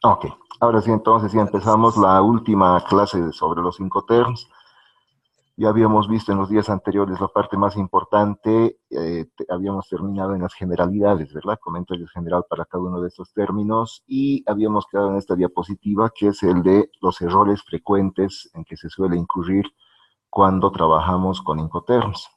Ok, ahora sí, entonces ya empezamos la última clase sobre los Incoterms. Ya habíamos visto en los días anteriores la parte más importante, habíamos terminado en las generalidades, ¿verdad? Comentario general para cada uno de estos términos y habíamos quedado en esta diapositiva que es el de los errores frecuentes en que se suele incurrir cuando trabajamos con Incoterms.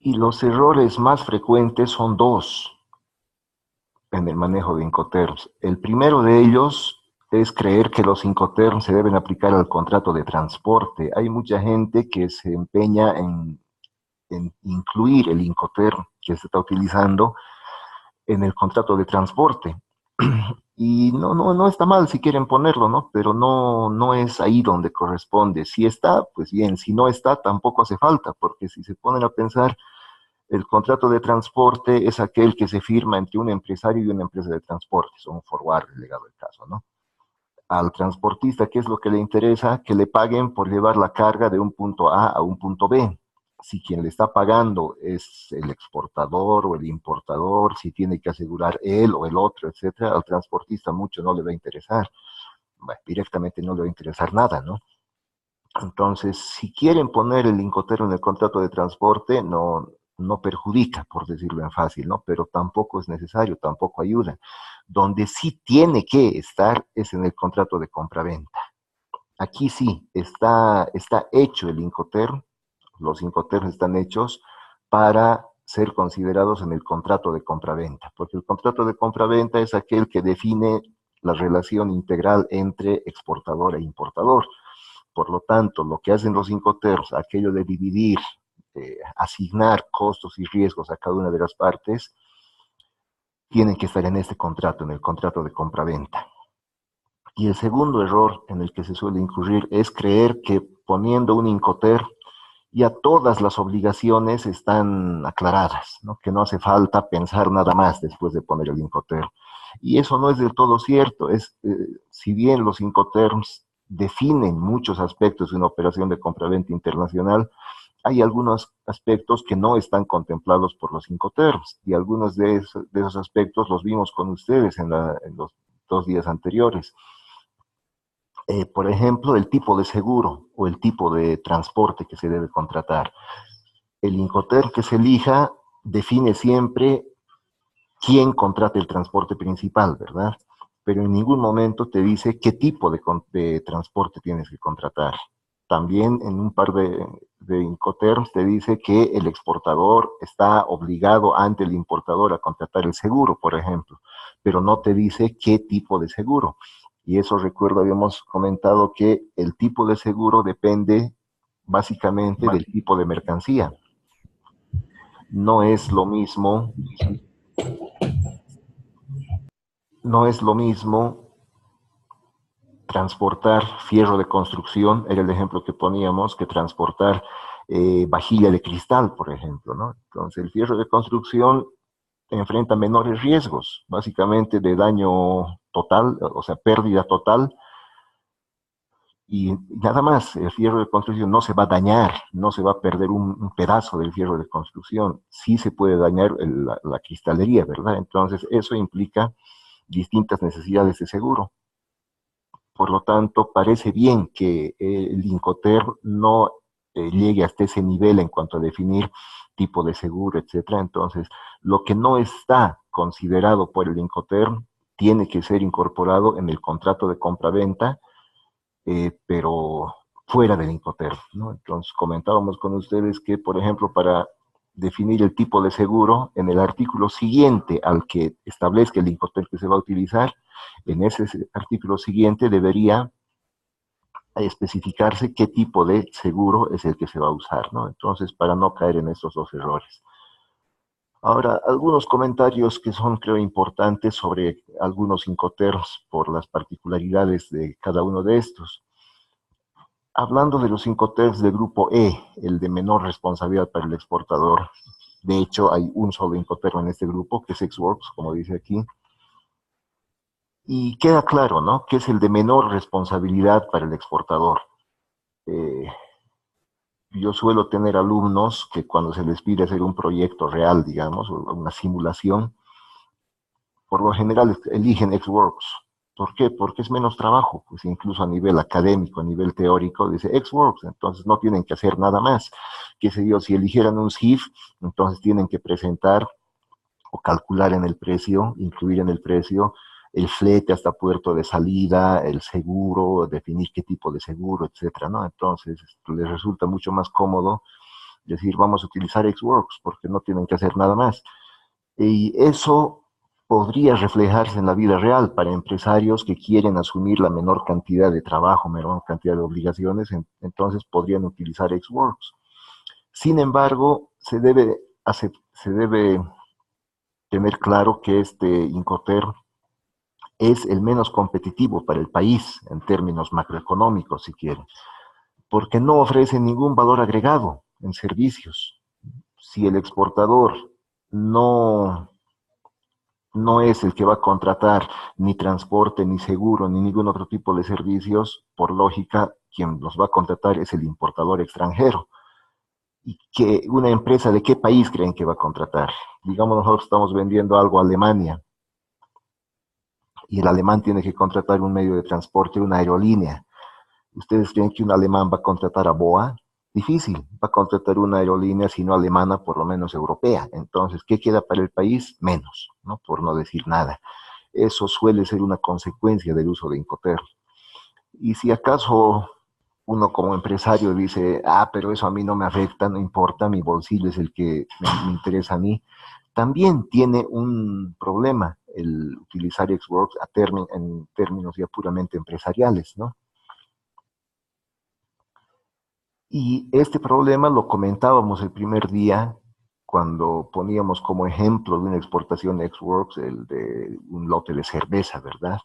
Y los errores más frecuentes son dos en el manejo de Incoterms. El primero de ellos es creer que los Incoterms se deben aplicar al contrato de transporte. Hay mucha gente que se empeña en incluir el Incoterm que se está utilizando en el contrato de transporte. Y no está mal si quieren ponerlo, ¿no? Pero no es ahí donde corresponde. Si está, pues bien, si no está, tampoco hace falta, porque si se ponen a pensar, el contrato de transporte es aquel que se firma entre un empresario y una empresa de transporte, son un forward, legado el caso, ¿no? Al transportista, ¿qué es lo que le interesa? Que le paguen por llevar la carga de un punto A un punto B. Si quien le está pagando es el exportador o el importador, si tiene que asegurar él o el otro, etcétera, al transportista mucho no le va a interesar. Bueno, directamente no le va a interesar nada, ¿no? Entonces, si quieren poner el Incoterm en el contrato de transporte, no perjudica, por decirlo en fácil, ¿no? Pero tampoco es necesario, tampoco ayuda. Donde sí tiene que estar es en el contrato de compraventa. Aquí sí, está hecho el Incoterm, los Incoterms están hechos para ser considerados en el contrato de compraventa, porque el contrato de compraventa es aquel que define la relación integral entre exportador e importador. Por lo tanto, lo que hacen los Incoterms, aquello de dividir, asignar costos y riesgos a cada una de las partes, tienen que estar en este contrato, en el contrato de compraventa. Y el segundo error en el que se suele incurrir es creer que poniendo un Incoterm ya todas las obligaciones están aclaradas, ¿no? Que no hace falta pensar nada más después de poner el Incoterm. Y eso no es del todo cierto. Si bien los Incoterms definen muchos aspectos de una operación de compraventa internacional, hay algunos aspectos que no están contemplados por los Incoterms, y algunos de esos aspectos los vimos con ustedes en los 2 días anteriores. Por ejemplo, el tipo de seguro o el tipo de transporte que se debe contratar. El Incoterm que se elija define siempre quién contrata el transporte principal, ¿verdad? Pero en ningún momento te dice qué tipo de transporte tienes que contratar. También en un par de Incoterms te dice que el exportador está obligado ante el importador a contratar el seguro, por ejemplo, pero no te dice qué tipo de seguro. Y eso recuerdo, habíamos comentado que el tipo de seguro depende básicamente del tipo de mercancía. No es lo mismo, no es lo mismo transportar fierro de construcción, era el ejemplo que poníamos, que transportar vajilla de cristal, por ejemplo, ¿no? Entonces, el fierro de construcción enfrenta menores riesgos, básicamente de daño total, o sea, pérdida total, y nada más. El fierro de construcción no se va a dañar, no se va a perder un pedazo del fierro de construcción, sí se puede dañar la cristalería, ¿verdad? Entonces, eso implica distintas necesidades de seguro. Por lo tanto, parece bien que el Incoterm no llegue hasta ese nivel en cuanto a definir tipo de seguro, etcétera. Entonces, lo que no está considerado por el Incoterm tiene que ser incorporado en el contrato de compra-venta, pero fuera del Incoterm, ¿no? Entonces, comentábamos con ustedes que, por ejemplo, para definir el tipo de seguro, en el artículo siguiente al que establezca el Incoterm que se va a utilizar, en ese artículo siguiente debería especificarse qué tipo de seguro es el que se va a usar, ¿no? Entonces, para no caer en estos dos errores. Ahora, algunos comentarios que son, creo, importantes sobre algunos Incoterms por las particularidades de cada uno de estos. Hablando de los Incoterms del grupo E, el de menor responsabilidad para el exportador. De hecho, hay un solo Incoterm en este grupo, que es Xworks, como dice aquí. Y queda claro, ¿no?, que es el de menor responsabilidad para el exportador. Eh, yo suelo tener alumnos que cuando se les pide hacer un proyecto real, digamos, o una simulación, por lo general eligen XWorks. ¿Por qué? Porque es menos trabajo, pues incluso a nivel académico, a nivel teórico, dice XWorks, entonces no tienen que hacer nada más. Qué sé yo, si eligieran un SIF, entonces tienen que presentar o calcular en el precio, incluir en el precio el flete hasta puerto de salida, el seguro, definir qué tipo de seguro, etcétera, ¿no? Entonces les resulta mucho más cómodo decir vamos a utilizar XWorks porque no tienen que hacer nada más. Y eso podría reflejarse en la vida real para empresarios que quieren asumir la menor cantidad de trabajo, menor cantidad de obligaciones, entonces podrían utilizar XWorks. Sin embargo, se debe tener claro que este Incoterm es el menos competitivo para el país en términos macroeconómicos, si quieren, porque no ofrece ningún valor agregado en servicios. Si el exportador no, no es el que va a contratar ni transporte, ni seguro, ni ningún otro tipo de servicios, por lógica, quien los va a contratar es el importador extranjero. ¿Y que una empresa de qué país creen que va a contratar? Digamos, nosotros estamos vendiendo algo a Alemania y el alemán tiene que contratar un medio de transporte, una aerolínea. ¿Ustedes creen que un alemán va a contratar a BOA? Difícil, va a contratar una aerolínea, si no alemana, por lo menos europea. Entonces, ¿qué queda para el país? Menos, ¿no? Por no decir nada. Eso suele ser una consecuencia del uso de Incoterm. Y si acaso uno como empresario dice, pero eso a mí no me afecta, no importa, mi bolsillo es el que me interesa a mí, también tiene un problema el utilizar Xworks en términos ya puramente empresariales, ¿no? Y este problema lo comentábamos el primer día cuando poníamos como ejemplo de una exportación de Xworks el de un lote de cerveza, ¿verdad?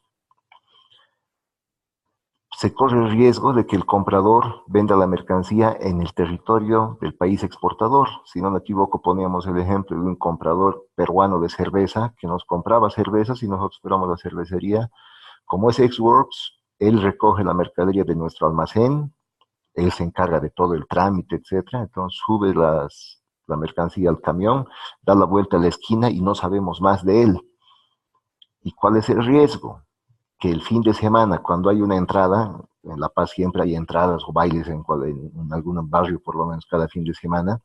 Se corre el riesgo de que el comprador venda la mercancía en el territorio del país exportador. Si no me equivoco, poníamos el ejemplo de un comprador peruano de cerveza que nos compraba cervezas y nosotros fuéramos a la cervecería. Como es Xworks, él recoge la mercadería de nuestro almacén, él se encarga de todo el trámite, etcétera. Entonces sube la mercancía al camión, da la vuelta a la esquina y no sabemos más de él. ¿Y cuál es el riesgo? Que el fin de semana, cuando hay una entrada, en La Paz siempre hay entradas o bailes en algún barrio, por lo menos cada fin de semana,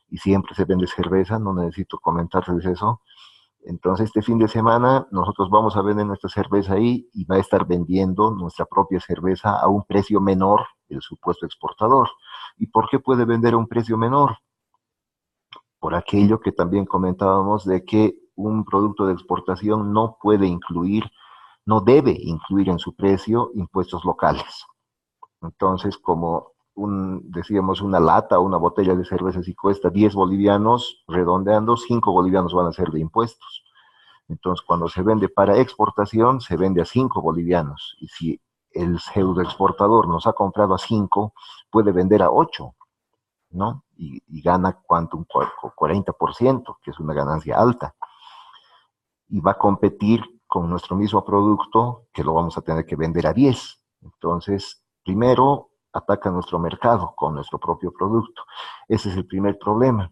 y siempre se vende cerveza, no necesito comentarles eso. Entonces, este fin de semana nosotros vamos a vender nuestra cerveza ahí y va a estar vendiendo nuestra propia cerveza a un precio menor del supuesto exportador. ¿Y por qué puede vender a un precio menor? Por aquello que también comentábamos de que un producto de exportación no puede incluir, no debe incluir en su precio impuestos locales. Entonces, como decíamos, una lata o una botella de cerveza si cuesta 10 bolivianos, redondeando, 5 bolivianos van a ser de impuestos. Entonces, cuando se vende para exportación, se vende a 5 bolivianos. Y si el pseudo exportador nos ha comprado a 5, puede vender a 8, ¿no? Y gana cuánto, un 40%, que es una ganancia alta. Y va a competir con nuestro mismo producto, que lo vamos a tener que vender a 10. Entonces, primero ataca nuestro mercado con nuestro propio producto. Ese es el primer problema.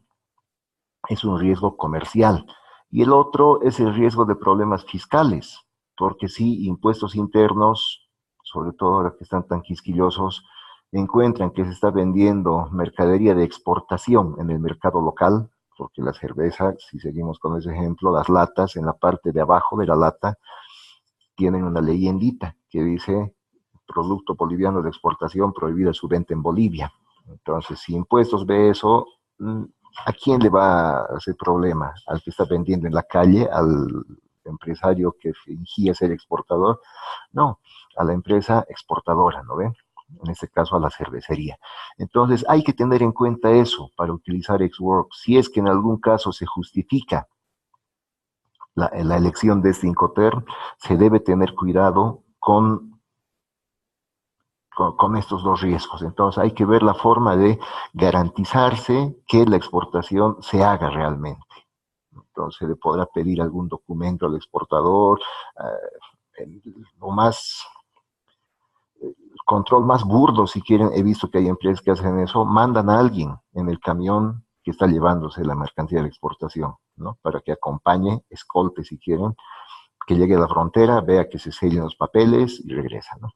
Es un riesgo comercial. Y el otro es el riesgo de problemas fiscales, porque sí, impuestos internos, sobre todo ahora que están tan quisquillosos, encuentran que se está vendiendo mercadería de exportación en el mercado local, porque la cerveza, si seguimos con ese ejemplo, las latas en la parte de abajo de la lata tienen una leyendita que dice producto boliviano de exportación prohibida su venta en Bolivia. Entonces, si impuestos ve eso, ¿a quién le va a hacer problema? ¿Al que está vendiendo en la calle? ¿Al empresario que fingía ser exportador? No, a la empresa exportadora, ¿no ven? En este caso a la cervecería. Entonces hay que tener en cuenta eso para utilizar XWorks. Si es que en algún caso se justifica la elección de este Incoterm, se debe tener cuidado con estos dos riesgos. Entonces hay que ver la forma de garantizarse que la exportación se haga realmente. Entonces se le podrá pedir algún documento al exportador, lo más control más burdo, si quieren, he visto que hay empresas que hacen eso, mandan a alguien en el camión que está llevándose la mercancía de la exportación, ¿no? Para que acompañe, escolte si quieren, que llegue a la frontera, vea que se sellen los papeles y regresa, ¿no?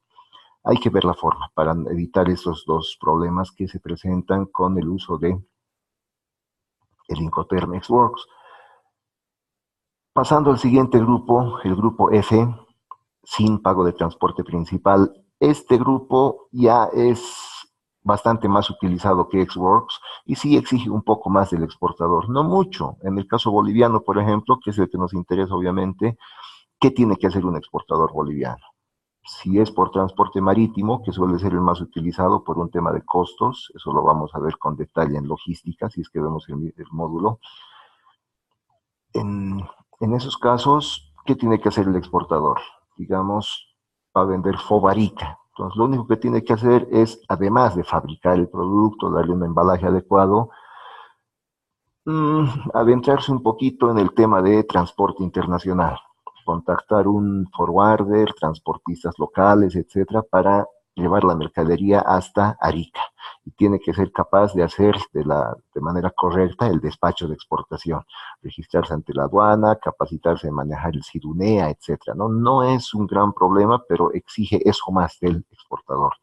Hay que ver la forma para evitar esos dos problemas que se presentan con el uso de el Incoterm Xworks. Pasando al siguiente grupo, el grupo F, sin pago de transporte principal. Este grupo ya es bastante más utilizado que Xworks y sí exige un poco más del exportador, no mucho. En el caso boliviano, por ejemplo, que es el que nos interesa obviamente, ¿qué tiene que hacer un exportador boliviano? Si es por transporte marítimo, que suele ser el más utilizado por un tema de costos, eso lo vamos a ver con detalle en logística, si es que vemos el módulo. En esos casos, ¿qué tiene que hacer el exportador? Digamos, va a vender fobarica. Entonces, lo único que tiene que hacer es, además de fabricar el producto, darle un embalaje adecuado, adentrarse un poquito en el tema de transporte internacional, contactar un forwarder, transportistas locales, etcétera, para llevar la mercadería hasta Arica. Y tiene que ser capaz de hacer de manera correcta el despacho de exportación, registrarse ante la aduana, capacitarse en manejar el SIDUNEA, etcétera. No, no es un gran problema, pero exige eso más del exportador.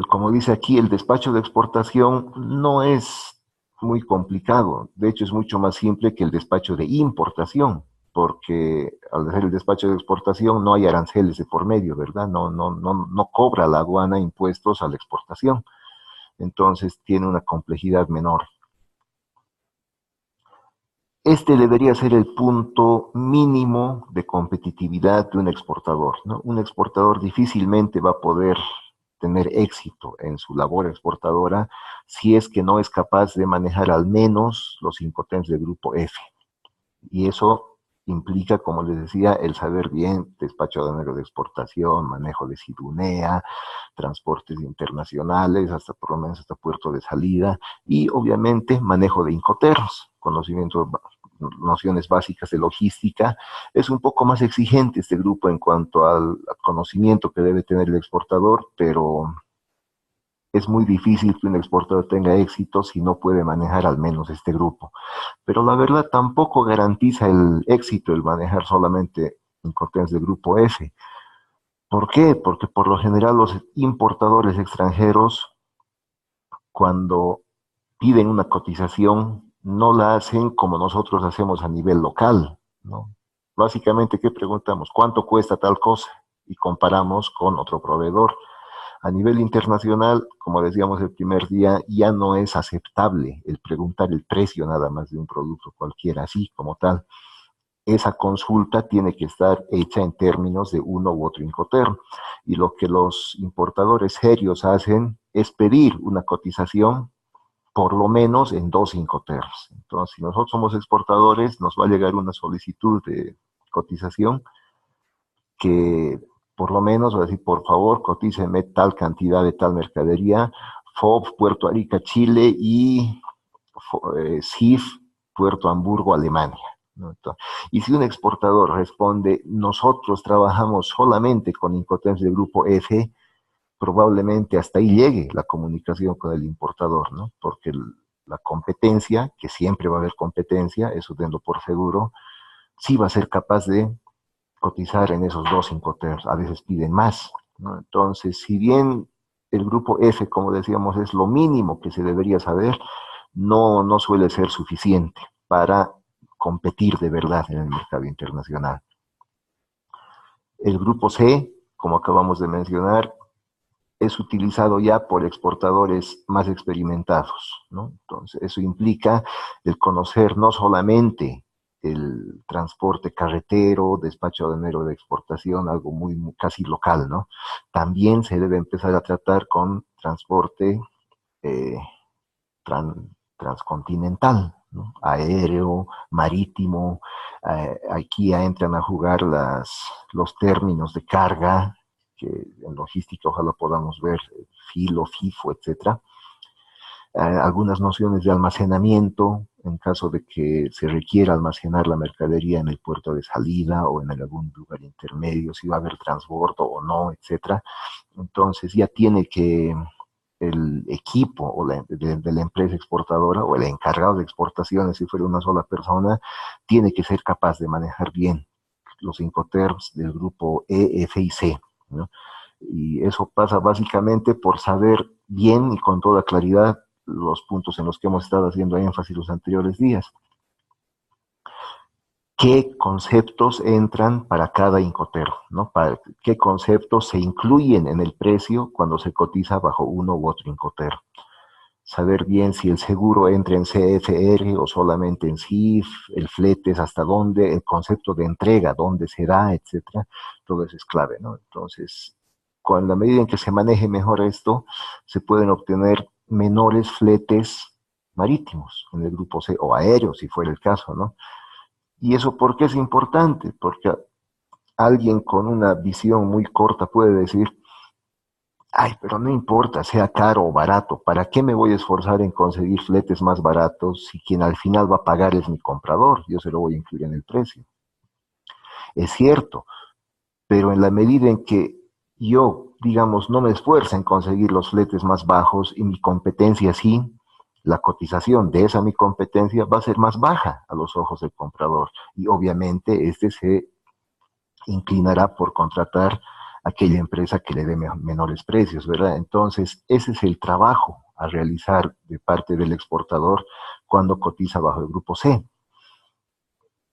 Como dice aquí, el despacho de exportación no es muy complicado. De hecho, es mucho más simple que el despacho de importación, porque al hacer el despacho de exportación no hay aranceles de por medio, ¿verdad? No cobra la aduana impuestos a la exportación. Entonces, tiene una complejidad menor. Este debería ser el punto mínimo de competitividad de un exportador, ¿no? Un exportador difícilmente va a poder tener éxito en su labor exportadora si es que no es capaz de manejar al menos los Incoterms del grupo F. Y eso implica, como les decía, el saber bien despacho aduanero de exportación, manejo de SIDUNEA, transportes internacionales, hasta por lo menos hasta puerto de salida, y obviamente manejo de Incoterms, conocimientos, nociones básicas de logística. Es un poco más exigente este grupo en cuanto al conocimiento que debe tener el exportador, pero es muy difícil que un exportador tenga éxito si no puede manejar al menos este grupo. Pero la verdad tampoco garantiza el éxito el manejar solamente Incoterms del grupo F. ¿Por qué? Porque por lo general los importadores extranjeros, cuando piden una cotización, no la hacen como nosotros hacemos a nivel local, ¿no? Básicamente, ¿qué preguntamos? ¿Cuánto cuesta tal cosa? Y comparamos con otro proveedor. A nivel internacional, como decíamos el primer día, ya no es aceptable el preguntar el precio nada más de un producto cualquiera, así como tal. Esa consulta tiene que estar hecha en términos de uno u otro Incoterm. Y lo que los importadores serios hacen es pedir una cotización por lo menos en dos Incoterms. Entonces, si nosotros somos exportadores, nos va a llegar una solicitud de cotización que por lo menos va a decir, por favor, cotíceme tal cantidad de tal mercadería, FOB, Puerto Arica, Chile, y CIF, Puerto Hamburgo, Alemania, ¿no? Entonces, y si un exportador responde, nosotros trabajamos solamente con Incoterms del grupo F, probablemente hasta ahí llegue la comunicación con el importador, ¿no? Porque la competencia, que siempre va a haber competencia, eso tenlo por seguro, sí va a ser capaz de cotizar en esos dos Incoterms, a veces piden más, ¿no? Entonces, si bien el grupo F, como decíamos, es lo mínimo que se debería saber, no suele ser suficiente para competir de verdad en el mercado internacional. El grupo C, como acabamos de mencionar, es utilizado ya por exportadores más experimentados, ¿no? Entonces, eso implica el conocer no solamente el transporte carretero, despacho aduanero de exportación, algo muy casi local, ¿no? También se debe empezar a tratar con transporte eh, transcontinental, ¿no? Aéreo, marítimo. Aquí ya entran a jugar los términos de carga, que en logística ojalá podamos ver, filo, FIFO, etcétera. algunas nociones de almacenamiento, en caso de que se requiera almacenar la mercadería en el puerto de salida o en algún lugar intermedio, si va a haber transbordo o no, etcétera. Entonces ya tiene que el equipo o de la empresa exportadora o el encargado de exportaciones, si fuera una sola persona, tiene que ser capaz de manejar bien los Incoterms del grupo E, F y C, ¿no? Y eso pasa básicamente por saber bien y con toda claridad los puntos en los que hemos estado haciendo énfasis los anteriores días. ¿Qué conceptos entran para cada Incoterm, ¿no? ¿Qué conceptos se incluyen en el precio cuando se cotiza bajo uno u otro Incoterm? Saber bien si el seguro entra en CFR o solamente en CIF, el flete es hasta dónde, el concepto de entrega, dónde se da, etcétera. Todo eso es clave, ¿no? Entonces, con la medida en que se maneje mejor esto, se pueden obtener menores fletes marítimos en el grupo C o aéreos, si fuera el caso, ¿no? ¿Y eso por qué es importante? Porque alguien con una visión muy corta puede decir, ay, pero no importa, sea caro o barato, ¿para qué me voy a esforzar en conseguir fletes más baratos si quien al final va a pagar es mi comprador? Yo se lo voy a incluir en el precio. Es cierto, pero en la medida en que yo, digamos, no me esfuerzo en conseguir los fletes más bajos y mi competencia sí, la cotización de esa mi competencia va a ser más baja a los ojos del comprador y obviamente este se inclinará por contratar aquella empresa que le dé menores precios, ¿verdad? Entonces, ese es el trabajo a realizar de parte del exportador cuando cotiza bajo el grupo C.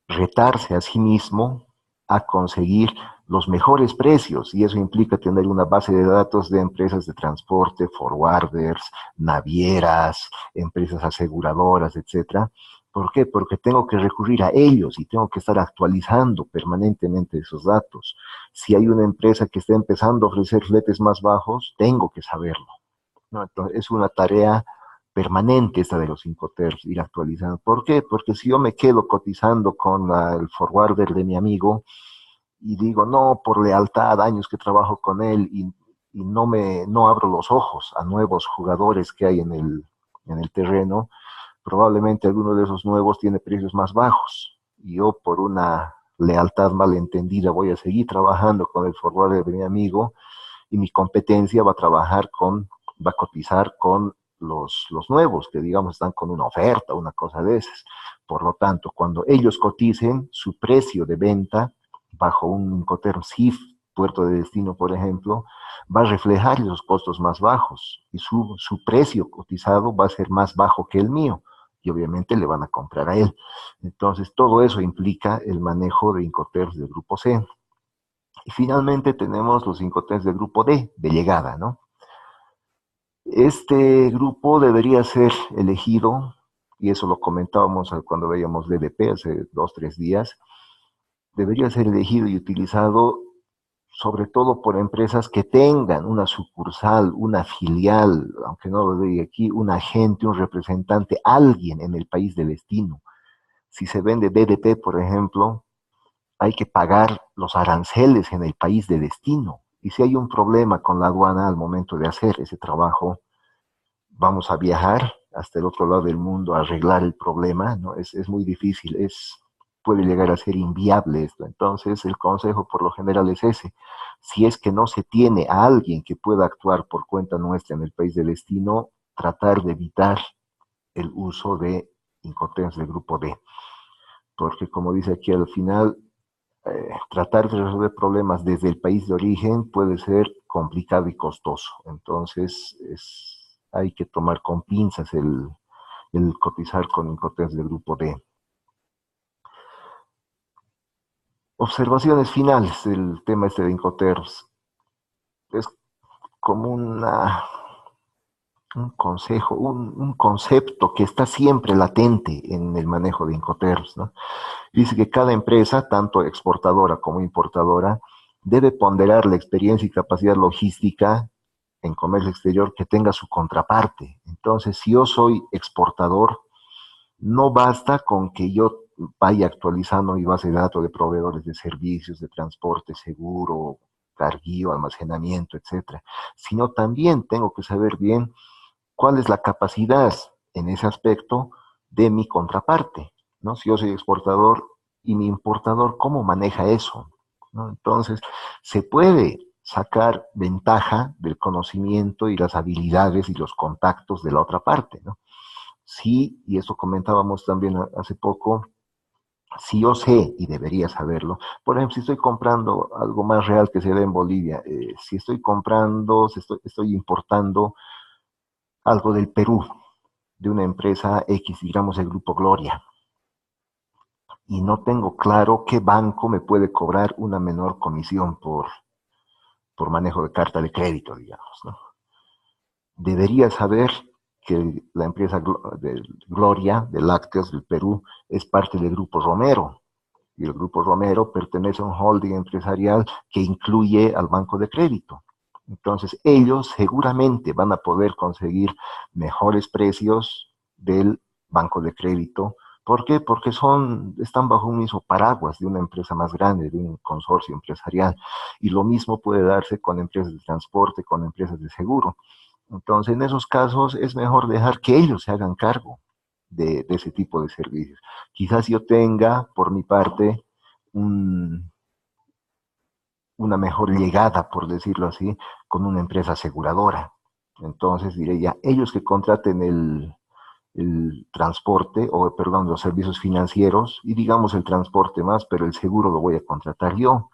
Retarse a sí mismo a conseguir los mejores precios y eso implica tener una base de datos de empresas de transporte, forwarders, navieras, empresas aseguradoras, etcétera. ¿Por qué? Porque tengo que recurrir a ellos y tengo que estar actualizando permanentemente esos datos. Si hay una empresa que está empezando a ofrecer fletes más bajos, tengo que saberlo, ¿no? Entonces, es una tarea permanente esta de los Incoterms, ir actualizando. ¿Por qué? Porque si yo me quedo cotizando con el forwarder de mi amigo y digo, no, por lealtad, años que trabajo con él y no abro los ojos a nuevos jugadores que hay en el terreno, probablemente alguno de esos nuevos tiene precios más bajos. Y yo por una lealtad malentendida voy a seguir trabajando con el forwarder de mi amigo y mi competencia va a cotizar con los nuevos, que digamos están con una oferta, una cosa de esas. Por lo tanto, cuando ellos coticen, su precio de venta bajo un Incoterm CIF, puerto de destino, por ejemplo, va a reflejar esos costos más bajos y su precio cotizado va a ser más bajo que el mío y obviamente le van a comprar a él. Entonces, todo eso implica el manejo de Incoterms del grupo C. Y finalmente tenemos los Incoterms del grupo D, de llegada, ¿no? Este grupo debería ser elegido, y eso lo comentábamos cuando veíamos DDP hace 2, 3 días, debería ser elegido y utilizado sobre todo por empresas que tengan una sucursal, una filial, aunque no lo diga aquí, un agente, un representante, alguien en el país de destino. Si se vende DDP, por ejemplo, hay que pagar los aranceles en el país de destino. Y si hay un problema con la aduana al momento de hacer ese trabajo, vamos a viajar hasta el otro lado del mundo a arreglar el problema, ¿no? Es muy difícil, puede llegar a ser inviable esto. Entonces, el consejo por lo general es ese. Si es que no se tiene a alguien que pueda actuar por cuenta nuestra en el país de destino, tratar de evitar el uso de Incoterms del grupo D. Porque como dice aquí al final, tratar de resolver problemas desde el país de origen puede ser complicado y costoso. Entonces, hay que tomar con pinzas el cotizar con Incoterms del grupo D. Observaciones finales del tema este de Incoterms. Es como un consejo, un concepto que está siempre latente en el manejo de Incoterms, ¿no? Dice que cada empresa, tanto exportadora como importadora, debe ponderar la experiencia y capacidad logística en comercio exterior que tenga su contraparte. Entonces, si yo soy exportador, no basta con que yo vaya actualizando mi base de datos de proveedores de servicios, de transporte seguro, carguío, almacenamiento, etcétera, sino también tengo que saber bien cuál es la capacidad en ese aspecto de mi contraparte, ¿no? Si yo soy exportador y mi importador, ¿cómo maneja eso? ¿No? Entonces, se puede sacar ventaja del conocimiento y las habilidades y los contactos de la otra parte, ¿no? Sí, y eso comentábamos también hace poco, si yo sé, y debería saberlo, por ejemplo, si estoy comprando algo más real que se ve en Bolivia, si estoy comprando, si estoy importando algo del Perú, de una empresa X, digamos el Grupo Gloria, y no tengo claro qué banco me puede cobrar una menor comisión por manejo de carta de crédito, digamos, ¿no? Debería saber que la empresa de Gloria, de Lácteos del Perú, es parte del Grupo Romero, y el Grupo Romero pertenece a un holding empresarial que incluye al banco de crédito. Entonces, ellos seguramente van a poder conseguir mejores precios del banco de crédito. ¿Por qué? Porque están bajo un mismo paraguas de una empresa más grande, de un consorcio empresarial. Y lo mismo puede darse con empresas de transporte, con empresas de seguro. Entonces, en esos casos es mejor dejar que ellos se hagan cargo de ese tipo de servicios. Quizás yo tenga, por mi parte, un, una mejor llegada, por decirlo así, con una empresa aseguradora. Entonces diré ya, ellos que contraten el transporte, o perdón, los servicios financieros, y digamos el transporte más, pero el seguro lo voy a contratar yo.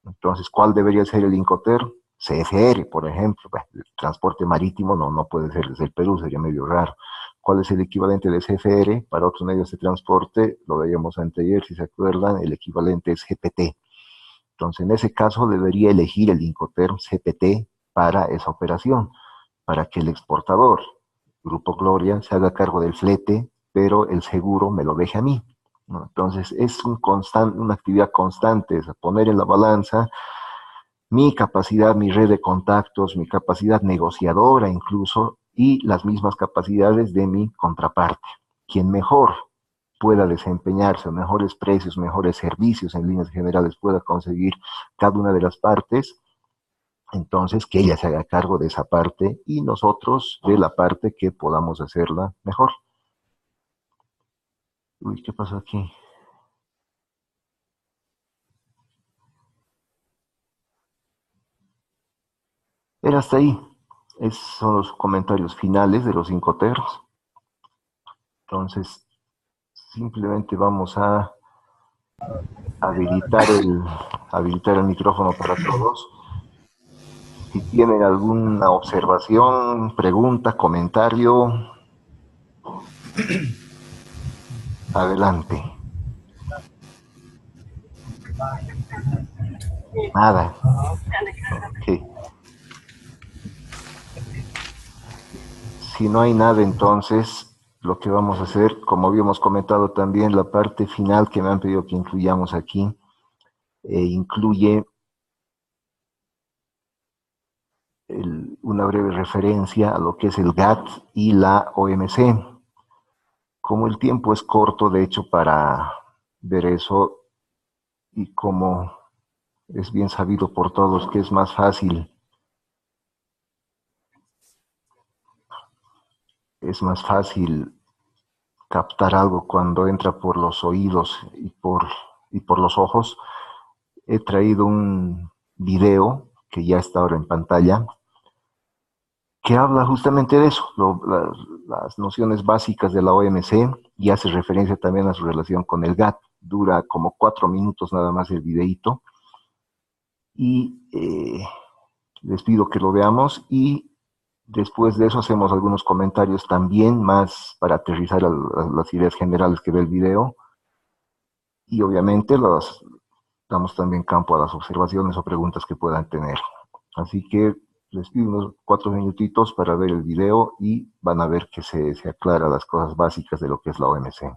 Entonces, ¿cuál debería ser el Incoterm? CFR, por ejemplo. Bueno, el transporte marítimo no puede ser desde el Perú, sería medio raro. ¿Cuál es el equivalente de CFR para otros medios de transporte? Lo veíamos anteayer, si se acuerdan, el equivalente es GPT. Entonces, en ese caso, debería elegir el Incoterm CPT para esa operación, para que el exportador, Grupo Gloria, se haga cargo del flete, pero el seguro me lo deje a mí, ¿no? Entonces, es una actividad constante, es poner en la balanza mi capacidad, mi red de contactos, mi capacidad negociadora incluso, y las mismas capacidades de mi contraparte. Quien mejor pueda desempeñarse, mejores precios, mejores servicios en líneas generales pueda conseguir cada una de las partes, entonces que ella se haga cargo de esa parte y nosotros de la parte que podamos hacerla mejor. Uy, ¿qué pasó aquí? Era hasta ahí. Esos son los comentarios finales de los Incoterms. Entonces, simplemente vamos a habilitar habilitar el micrófono para todos. Si tienen alguna observación, pregunta, comentario, adelante. Nada. Ok. Si no hay nada, entonces lo que vamos a hacer, como habíamos comentado también, la parte final que me han pedido que incluyamos aquí, incluye una breve referencia a lo que es el GATT y la OMC. Como el tiempo es corto, de hecho, para ver eso, y como es bien sabido por todos que es más fácil captar algo cuando entra por los oídos y por los ojos, he traído un video que ya está ahora en pantalla, que habla justamente de eso, las nociones básicas de la OMC, y hace referencia también a su relación con el GATT. Dura como 4 minutos nada más el videíto, y les pido que lo veamos, y después de eso hacemos algunos comentarios también más para aterrizar a las ideas generales que ve el video, y obviamente damos también campo a las observaciones o preguntas que puedan tener. Así que les pido unos 4 minutitos para ver el video y van a ver que se aclara las cosas básicas de lo que es la OMC.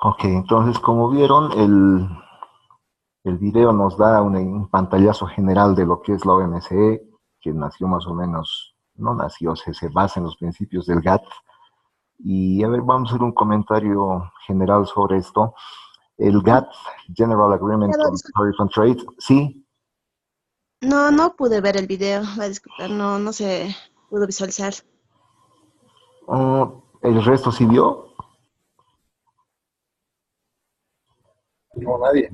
Ok, entonces como vieron, el video nos da un pantallazo general de lo que es la OMC, que nació más o menos, no nació, se basa en los principios del GATT. Y a ver, vamos a hacer un comentario general sobre esto. El GATT, General Agreement Claro, on Tariff and Trade, sí. no, no pude ver el video, va a disculpar, no, no se pudo visualizar. El resto sí vio. No, nadie.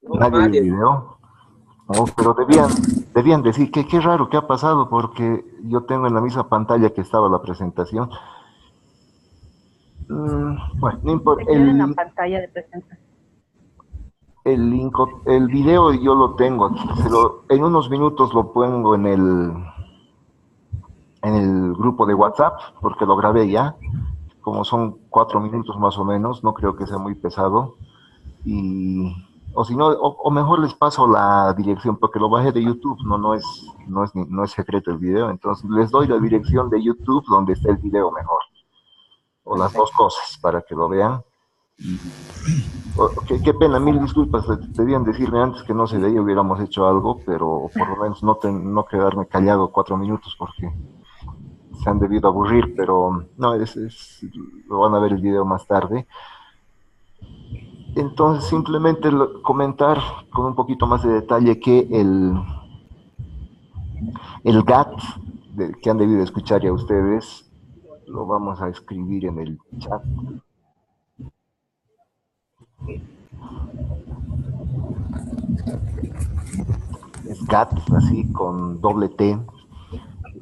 No, Nadie vio el nadie. video. Oh, pero debían decir que qué raro, qué ha pasado, porque yo tengo en la misma pantalla que estaba la presentación. Bueno, no importa. Se queda en la pantalla de presentación. El video yo lo tengo aquí. En unos minutos lo pongo en el grupo de WhatsApp, porque lo grabé ya. Como son 4 minutos más o menos, no creo que sea muy pesado. Y, o si no, o mejor les paso la dirección, porque lo bajé de YouTube, no es secreto el video. Entonces les doy la dirección de YouTube donde está el video mejor. O las dos Perfecto. cosas para que lo vean. Qué pena, mil disculpas, debían decirme antes que no se veía, hubiéramos hecho algo, pero por lo menos no quedarme callado 4 minutos porque se han debido aburrir, pero no, lo van a ver el video más tarde. Entonces, simplemente comentar con un poquito más de detalle que el GATT, que han debido escuchar ya ustedes, lo vamos a escribir en el chat. Es GATT, así con doble T,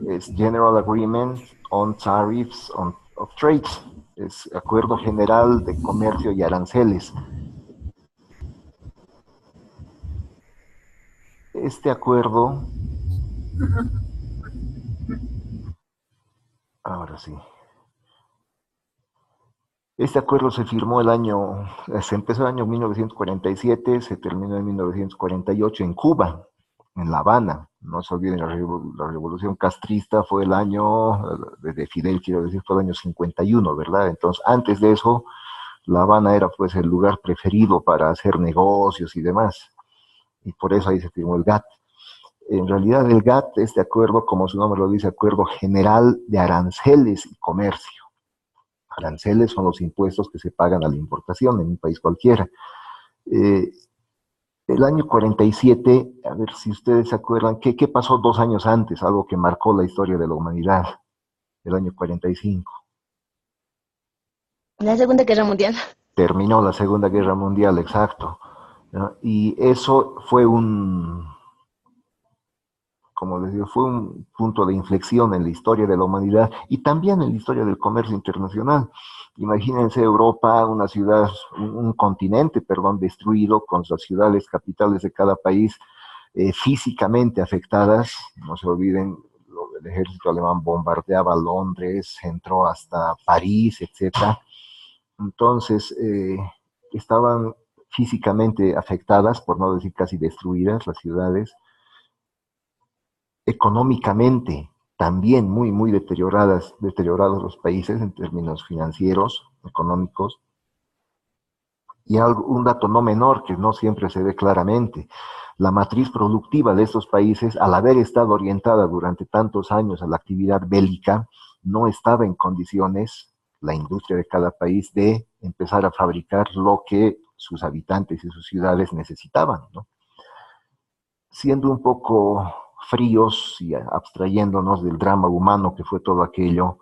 es General Agreement on Tariffs of Trades, es Acuerdo General de Comercio y Aranceles. Este acuerdo, ahora sí, este acuerdo se empezó el año 1947, se terminó en 1948 en Cuba, en La Habana. No se olviden, la revolución castrista fue el año, de Fidel quiero decir, fue el año 51, ¿verdad? Entonces, antes de eso, La Habana era pues el lugar preferido para hacer negocios y demás. Y por eso ahí se firmó el GATT. En realidad el GATT, este acuerdo, como su nombre lo dice, Acuerdo General de Aranceles y Comercio. Aranceles son los impuestos que se pagan a la importación en un país cualquiera. Eh, el año 47, a ver si ustedes se acuerdan, ¿qué pasó 2 años antes? Algo que marcó la historia de la humanidad, el año 45. La Segunda Guerra Mundial. Terminó la Segunda Guerra Mundial, exacto, ¿no? Y eso fue como les digo, fue un punto de inflexión en la historia de la humanidad y también en la historia del comercio internacional. Imagínense Europa, una ciudad, un continente, perdón, destruido, con las ciudades capitales de cada país físicamente afectadas. No se olviden, el ejército alemán bombardeaba Londres, entró hasta París, etcétera. Entonces, estaban físicamente afectadas, por no decir casi destruidas, las ciudades. Económicamente también muy deteriorados los países en términos financieros, económicos, y un dato no menor que no siempre se ve claramente. La matriz productiva de estos países, al haber estado orientada durante tantos años a la actividad bélica, no estaba en condiciones, la industria de cada país, de empezar a fabricar lo que sus habitantes y sus ciudades necesitaban, ¿no? Siendo un poco fríos y abstrayéndonos del drama humano que fue todo aquello,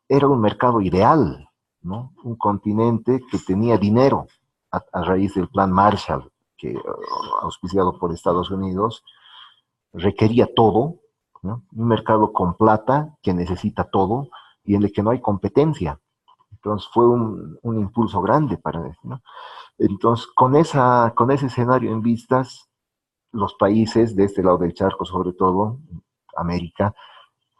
era un mercado ideal, ¿no? Un continente que tenía dinero a raíz del plan Marshall, que auspiciado por Estados Unidos, requería todo, ¿no? Un mercado con plata que necesita todo y en el que no hay competencia. Entonces fue un impulso grande para eso, ¿no? Entonces, con ese escenario en vistas, los países de este lado del charco, sobre todo América,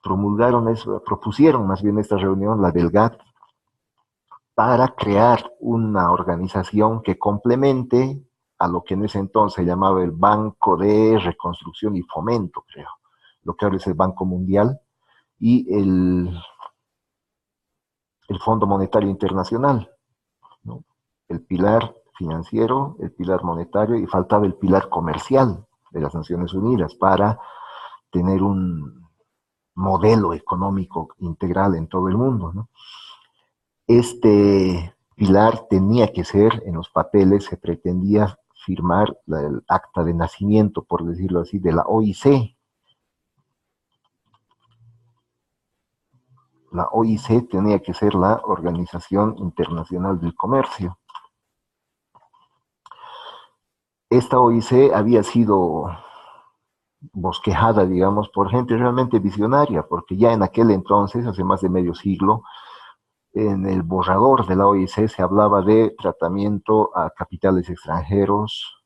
propusieron más bien esta reunión, la del GATT, para crear una organización que complemente a lo que en ese entonces se llamaba el Banco de Reconstrucción y Fomento, creo, lo que ahora es el Banco Mundial, y el Fondo Monetario Internacional, ¿no? el pilar financiero, el pilar monetario, y faltaba el pilar comercial de las Naciones Unidas para tener un modelo económico integral en todo el mundo, ¿no? Este pilar tenía que ser, en los papeles se pretendía firmar el acta de nacimiento, por decirlo así, de la OIC. La OIC tenía que ser la Organización Internacional del Comercio. Esta OIC había sido bosquejada, digamos, por gente realmente visionaria, porque ya en aquel entonces, hace más de medio siglo, en el borrador de la OIC se hablaba de tratamiento a capitales extranjeros,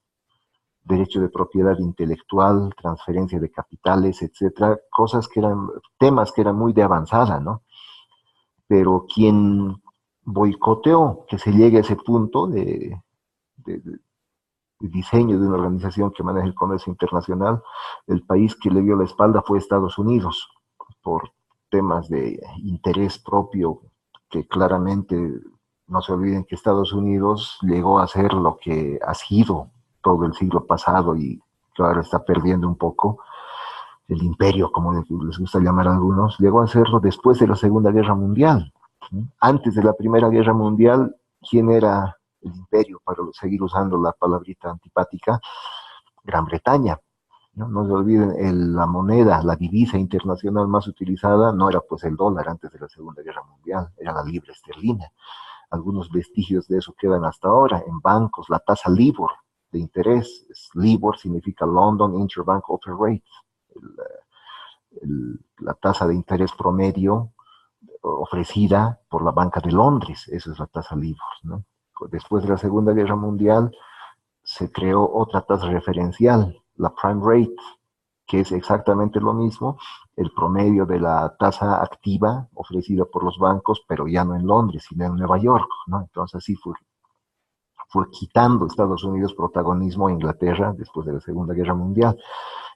derecho de propiedad intelectual, transferencia de capitales, etcétera, cosas que eran, temas que eran muy de avanzada, ¿no? Pero quien boicoteó que se llegue a ese punto de diseño de una organización que maneja el comercio internacional, el país que le dio la espalda fue Estados Unidos, por temas de interés propio, que claramente no se olviden que Estados Unidos llegó a ser lo que ha sido todo el siglo pasado y que ahora está perdiendo un poco, el imperio, como les gusta llamar a algunos, llegó a serlo después de la Segunda Guerra Mundial. Antes de la Primera Guerra Mundial, ¿quién era el imperio, para seguir usando la palabrita antipática? Gran Bretaña. No se olviden, la moneda, la divisa internacional más utilizada no era pues el dólar antes de la Segunda Guerra Mundial, era la libra esterlina. Algunos vestigios de eso quedan hasta ahora. En bancos, la tasa LIBOR de interés, LIBOR significa London Interbank Offer Rate, la tasa de interés promedio ofrecida por la Banca de Londres, esa es la tasa LIBOR, ¿no? Después de la Segunda Guerra Mundial se creó otra tasa referencial, la Prime Rate, que es exactamente lo mismo, el promedio de la tasa activa ofrecida por los bancos, pero ya no en Londres, sino en Nueva York, ¿no? Entonces así fue quitando Estados Unidos protagonismo a Inglaterra después de la Segunda Guerra Mundial.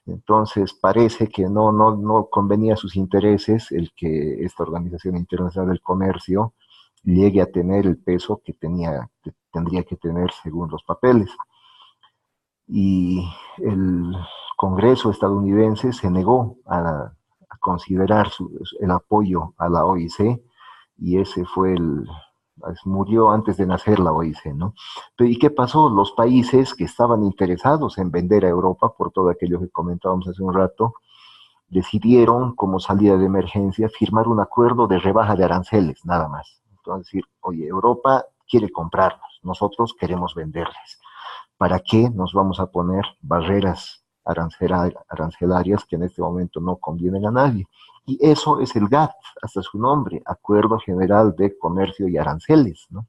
Entonces parece que no convenía a sus intereses el que esta Organización Internacional del Comercio llegue a tener el peso que tendría que tener según los papeles. Y el Congreso estadounidense se negó a considerar el apoyo a la OIC, y ese fue murió antes de nacer la OIC, ¿no? ¿Y qué pasó? Los países que estaban interesados en vender a Europa, por todo aquello que comentábamos hace un rato, decidieron, como salida de emergencia, firmar un acuerdo de rebaja de aranceles, nada más. Entonces, decir, oye, Europa quiere comprarnos, nosotros queremos venderles. ¿Para qué nos vamos a poner barreras arancelarias que en este momento no convienen a nadie? Y eso es el GATT, hasta su nombre, Acuerdo General de Comercio y Aranceles, ¿no?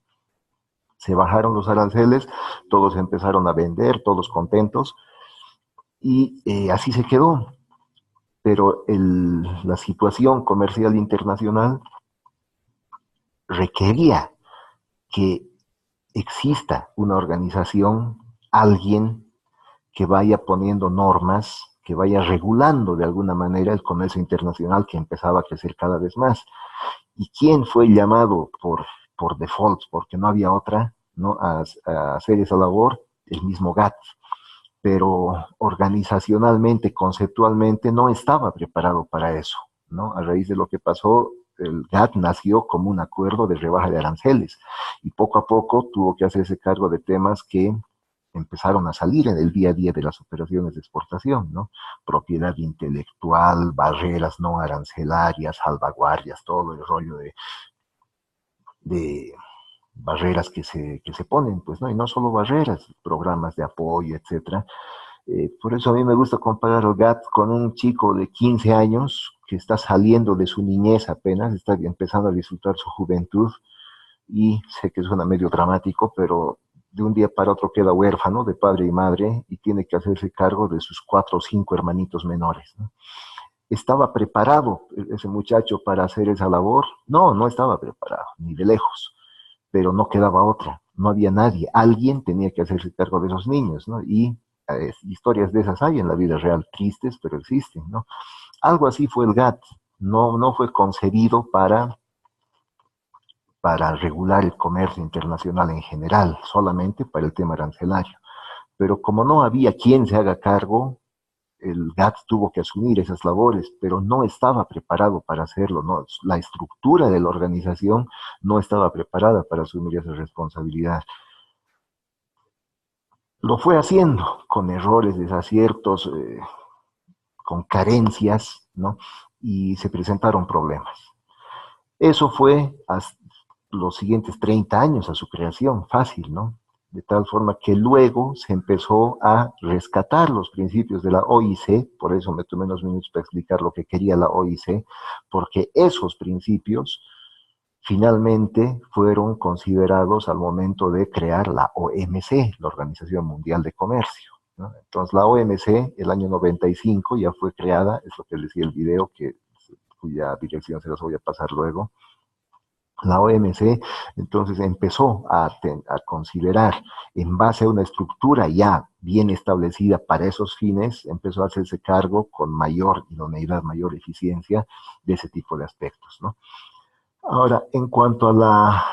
Se bajaron los aranceles, todos empezaron a vender, todos contentos, y así se quedó. Pero la situación comercial internacional requería que exista una organización, alguien que vaya poniendo normas, que vaya regulando de alguna manera el comercio internacional que empezaba a crecer cada vez más. ¿Y quién fue llamado por default, porque no había otra, ¿no?, a hacer esa labor? El mismo GATT. Pero organizacionalmente, conceptualmente, no estaba preparado para eso, ¿no? A raíz de lo que pasó, el GATT nació como un acuerdo de rebaja de aranceles, y poco a poco tuvo que hacerse cargo de temas que empezaron a salir en el día a día de las operaciones de exportación, ¿no? Propiedad intelectual, barreras no arancelarias, salvaguardias, todo el rollo de barreras que se ponen, pues, ¿no? Y no solo barreras, programas de apoyo, etcétera. Por eso a mí me gusta comparar al GATT con un chico de 15 años que está saliendo de su niñez apenas, está empezando a disfrutar su juventud, y sé que suena medio dramático, pero de un día para otro queda huérfano de padre y madre y tiene que hacerse cargo de sus 4 o 5 hermanitos menores, ¿no? ¿Estaba preparado ese muchacho para hacer esa labor? No estaba preparado, ni de lejos, pero no quedaba otra, no había nadie, alguien tenía que hacerse cargo de esos niños, ¿no? Y historias de esas hay en la vida real, tristes, pero existen, ¿no? Algo así fue el GATT, no fue concebido para para regular el comercio internacional en general, solamente para el tema arancelario. Pero como no había quien se haga cargo, el GATT tuvo que asumir esas labores, pero no estaba preparado para hacerlo, ¿no? La estructura de la organización no estaba preparada para asumir esa responsabilidad. Lo fue haciendo con errores, desaciertos, con carencias, ¿no? Y se presentaron problemas. Eso fue hasta los siguientes 30 años a su creación, fácil, ¿no? De tal forma que luego se empezó a rescatar los principios de la OIC, por eso me tomé unos minutos para explicar lo que quería la OIC, porque esos principios finalmente fueron considerados al momento de crear la OMC, la Organización Mundial de Comercio, ¿no? Entonces la OMC, el año 95, ya fue creada, es lo que decía el video, cuya dirección se las voy a pasar luego. La OMC entonces empezó a considerar, en base a una estructura ya bien establecida para esos fines, empezó a hacerse cargo con mayor idoneidad, mayor eficiencia de ese tipo de aspectos, ¿no? Ahora, en cuanto a la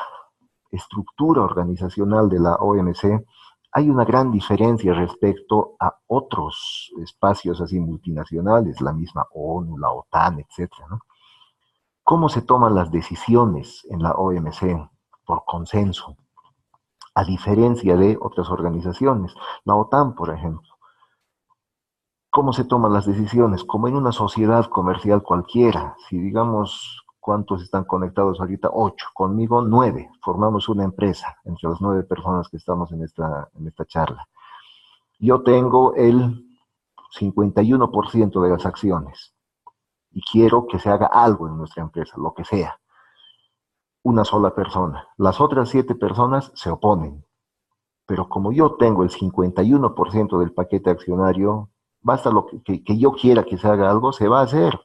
estructura organizacional de la OMC, hay una gran diferencia respecto a otros espacios así multinacionales, la misma ONU, la OTAN, etcétera, ¿no? ¿Cómo se toman las decisiones en la OMC? Por consenso, a diferencia de otras organizaciones. La OTAN, por ejemplo. ¿Cómo se toman las decisiones? Como en una sociedad comercial cualquiera. Si digamos, ¿cuántos están conectados ahorita? 8. Conmigo 9. Formamos una empresa entre las 9 personas que estamos en esta charla. Yo tengo el 51% de las acciones y quiero que se haga algo en nuestra empresa, lo que sea. Una sola persona. Las otras 7 personas se oponen. Pero como yo tengo el 51% del paquete accionario, basta lo que yo quiera que se haga algo, se va a hacer.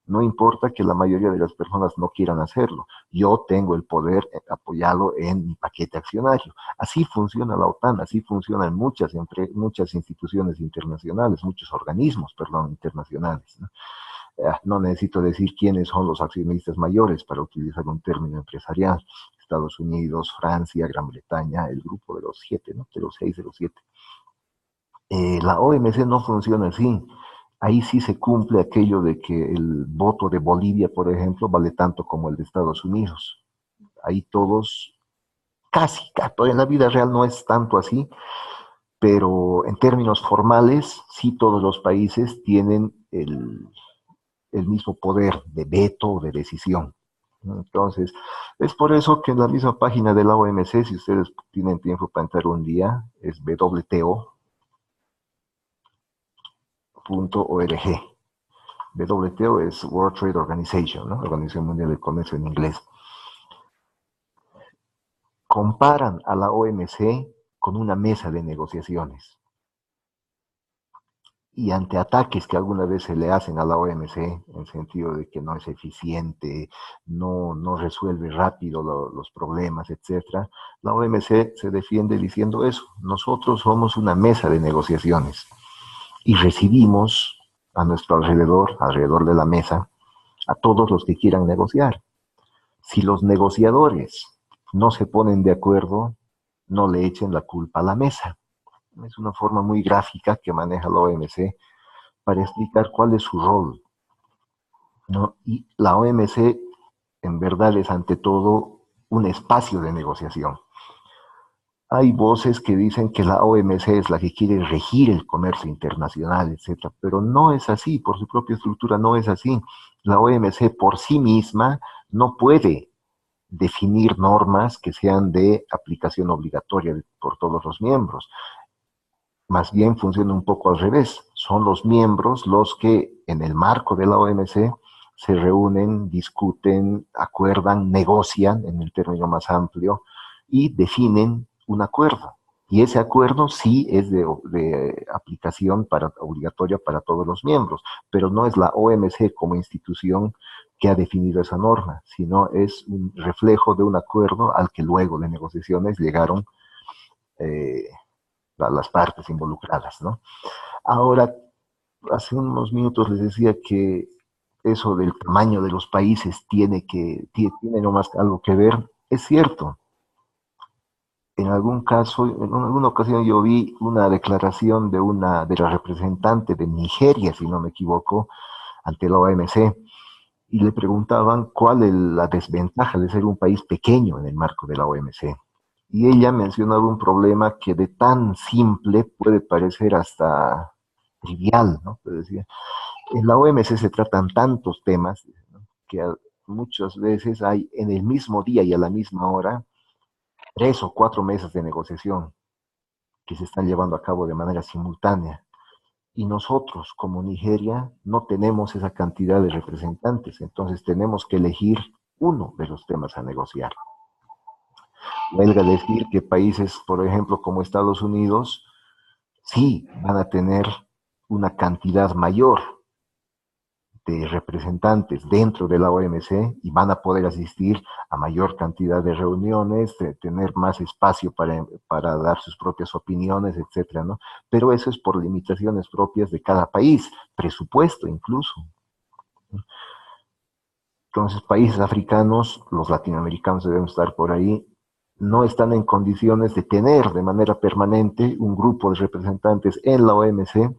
No importa que la mayoría de las personas no quieran hacerlo. Yo tengo el poder apoyado en mi paquete accionario. Así funciona la OTAN, así funcionan muchas instituciones internacionales, muchos organismos, perdón, internacionales, ¿no? No necesito decir quiénes son los accionistas mayores para utilizar un término empresarial. Estados Unidos, Francia, Gran Bretaña, el grupo de los 7, ¿no? De los 6, de los 7. La OMC no funciona así. Ahí sí se cumple aquello de que el voto de Bolivia, por ejemplo, vale tanto como el de Estados Unidos. Ahí todos, casi, en la vida real no es tanto así, pero en términos formales, sí todos los países tienen el mismo poder de veto o de decisión. Entonces, es por eso que en la misma página de la OMC, si ustedes tienen tiempo para entrar un día, es WTO.org. WTO es World Trade Organization, ¿no? Organización Mundial de Comercio en inglés. Comparan a la OMC con una mesa de negociaciones. Y ante ataques que alguna vez se le hacen a la OMC, en el sentido de que no es eficiente, no resuelve rápido los problemas, etc., la OMC se defiende diciendo eso. Nosotros somos una mesa de negociaciones y recibimos a nuestro alrededor de la mesa, a todos los que quieran negociar. Si los negociadores no se ponen de acuerdo, no le echen la culpa a la mesa. Es una forma muy gráfica que maneja la OMC para explicar cuál es su rol, ¿no? Y la OMC en verdad es ante todo un espacio de negociación. Hay voces que dicen que la OMC es la que quiere regir el comercio internacional, etc., pero no es así, por su propia estructura no es así. La OMC por sí misma no puede definir normas que sean de aplicación obligatoria por todos los miembros. Más bien funciona un poco al revés. Son los miembros los que en el marco de la OMC se reúnen, discuten, acuerdan, negocian en el término más amplio y definen un acuerdo. Y ese acuerdo sí es de aplicación obligatoria para todos los miembros, pero no es la OMC como institución que ha definido esa norma, sino es un reflejo de un acuerdo al que luego de negociaciones llegaron las partes involucradas, ¿no? Ahora, hace unos minutos les decía que eso del tamaño de los países tiene nomás algo que ver. es cierto. En algún caso, en alguna ocasión yo vi una declaración de la representante de Nigeria, si no me equivoco, ante la OMC, y le preguntaban cuál es la desventaja de ser un país pequeño en el marco de la OMC. Y ella mencionaba un problema que de tan simple puede parecer hasta trivial, ¿no? Pues decía, en la OMC se tratan tantos temas, ¿no?, que muchas veces hay en el mismo día y a la misma hora 3 o 4 mesas de negociación que se están llevando a cabo de manera simultánea. Y nosotros, como Nigeria, no tenemos esa cantidad de representantes, entonces tenemos que elegir uno de los temas a negociar. Huelga decir que países, por ejemplo, como Estados Unidos, sí van a tener una cantidad mayor de representantes dentro de la OMC y van a poder asistir a mayor cantidad de reuniones, de tener más espacio para dar sus propias opiniones, etcétera, ¿no? Pero eso es por limitaciones propias de cada país, presupuesto incluso. Entonces, países africanos, los latinoamericanos debemos estar por ahí, no están en condiciones de tener de manera permanente un grupo de representantes en la OMC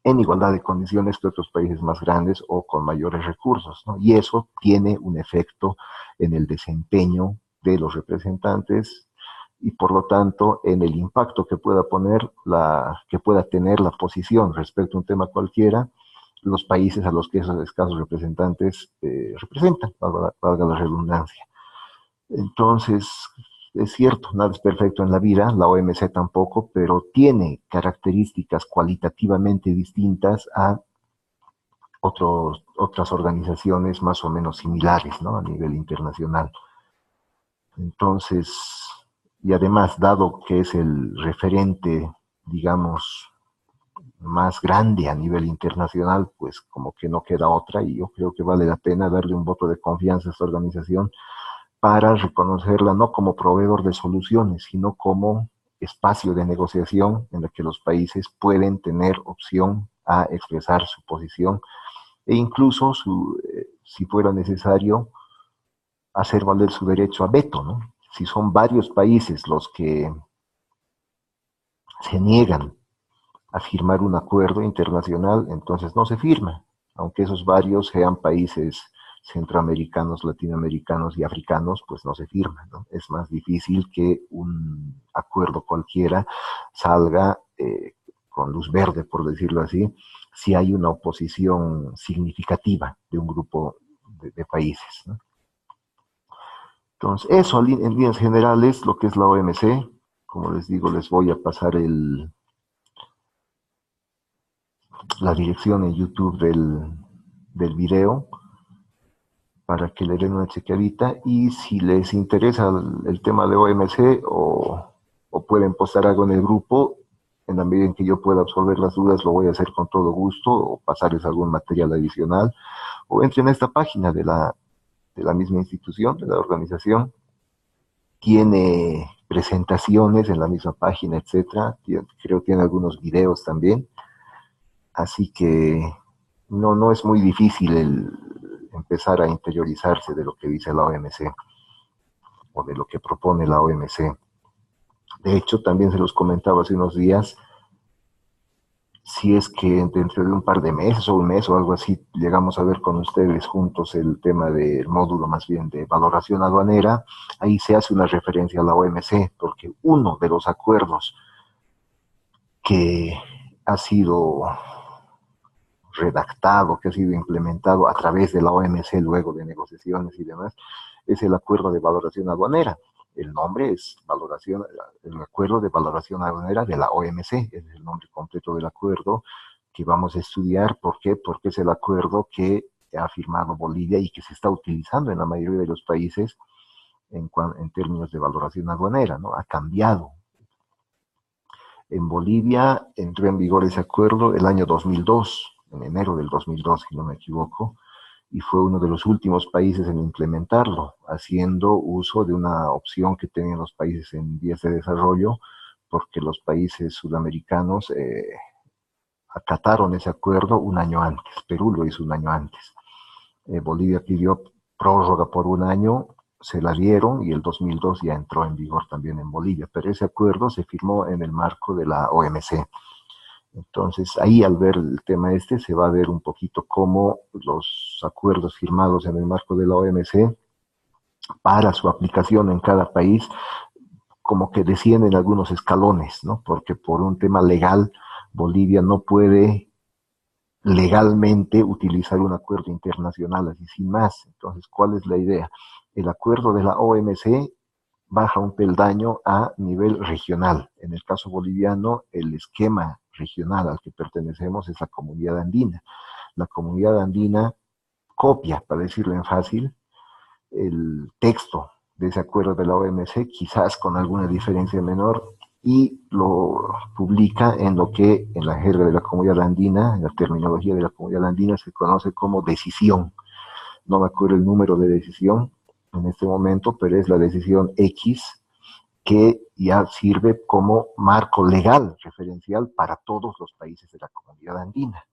en igualdad de condiciones que otros países más grandes o con mayores recursos, ¿no? Y eso tiene un efecto en el desempeño de los representantes y por lo tanto en el impacto que pueda tener la posición respecto a un tema cualquiera, los países a los que esos escasos representantes representan, valga la redundancia. Entonces, es cierto, nada es perfecto en la vida, la OMC tampoco, pero tiene características cualitativamente distintas a otras organizaciones más o menos similares, ¿no?, a nivel internacional. Entonces, y además, dado que es el referente, digamos, más grande a nivel internacional, pues como que no queda otra, y yo creo que vale la pena darle un voto de confianza a esta organización para reconocerla no como proveedor de soluciones, sino como espacio de negociación en el que los países pueden tener opción a expresar su posición e incluso, si fuera necesario, hacer valer su derecho a veto, ¿no? Si son varios países los que se niegan a firmar un acuerdo internacional, entonces no se firma, aunque esos varios sean países centroamericanos, latinoamericanos y africanos, pues no se firma, ¿no? Es más difícil que un acuerdo cualquiera salga con luz verde, por decirlo así, si hay una oposición significativa de un grupo de países, ¿no? Entonces, eso en líneas generales, lo que es la OMC. Como les digo, les voy a pasar la dirección en YouTube del video para que le den una chequeadita, y si les interesa el tema de OMC o pueden postar algo en el grupo, en la medida en que yo pueda absorber las dudas, lo voy a hacer con todo gusto, o pasarles algún material adicional, o entren a esta página de la misma institución, de la organización, tiene presentaciones en la misma página, etcétera, creo que tiene algunos videos también, así que no es muy difícil empezar a interiorizarse de lo que dice la OMC o de lo que propone la OMC. De hecho, también se los comentaba hace unos días, si es que dentro de un par de meses o un mes o algo así, llegamos a ver con ustedes juntos el tema del módulo más bien de valoración aduanera, ahí se hace una referencia a la OMC, porque uno de los acuerdos que ha sido redactado, que ha sido implementado a través de la OMC luego de negociaciones y demás, es el acuerdo de valoración aduanera. El nombre es el acuerdo de valoración aduanera de la OMC, es el nombre completo del acuerdo que vamos a estudiar. ¿Por qué? Porque es el acuerdo que ha firmado Bolivia y que se está utilizando en la mayoría de los países en términos de valoración aduanera, ¿no? Ha cambiado. En Bolivia entró en vigor ese acuerdo el año 2002, en enero del 2002, si no me equivoco, y fue uno de los últimos países en implementarlo, haciendo uso de una opción que tenían los países en vías de desarrollo, porque los países sudamericanos acataron ese acuerdo un año antes. Perú lo hizo un año antes. Bolivia pidió prórroga por un año se la dieron y el 2002 ya entró en vigor también en Bolivia, pero ese acuerdo se firmó en el marco de la OMC. Entonces, ahí al ver el tema este, se va a ver un poquito cómo los acuerdos firmados en el marco de la OMC para su aplicación en cada país, como que descienden algunos escalones, ¿no? Porque por un tema legal, Bolivia no puede legalmente utilizar un acuerdo internacional así sin más. Entonces, ¿cuál es la idea? El acuerdo de la OMC baja un peldaño a nivel regional. En el caso boliviano, el esquema regional al que pertenecemos es la comunidad andina. La comunidad andina copia, para decirlo en fácil, el texto de ese acuerdo de la OMC, quizás con alguna diferencia menor, y lo publica en lo que en la jerga de la comunidad andina, en la terminología de la comunidad andina, se conoce como decisión. No me acuerdo el número de decisión en este momento, pero es la decisión X, que ya sirve como marco legal referencial para todos los países de la comunidad andina.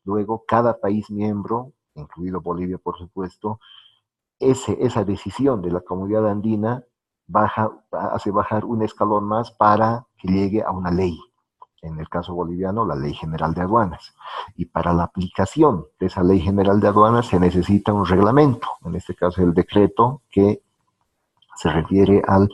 Luego, cada país miembro, incluido Bolivia, por supuesto, esa decisión de la comunidad andina hace bajar un escalón más para que llegue a una ley. En el caso boliviano, la Ley General de Aduanas. Y para la aplicación de esa Ley General de Aduanas se necesita un reglamento, en este caso el decreto que se refiere al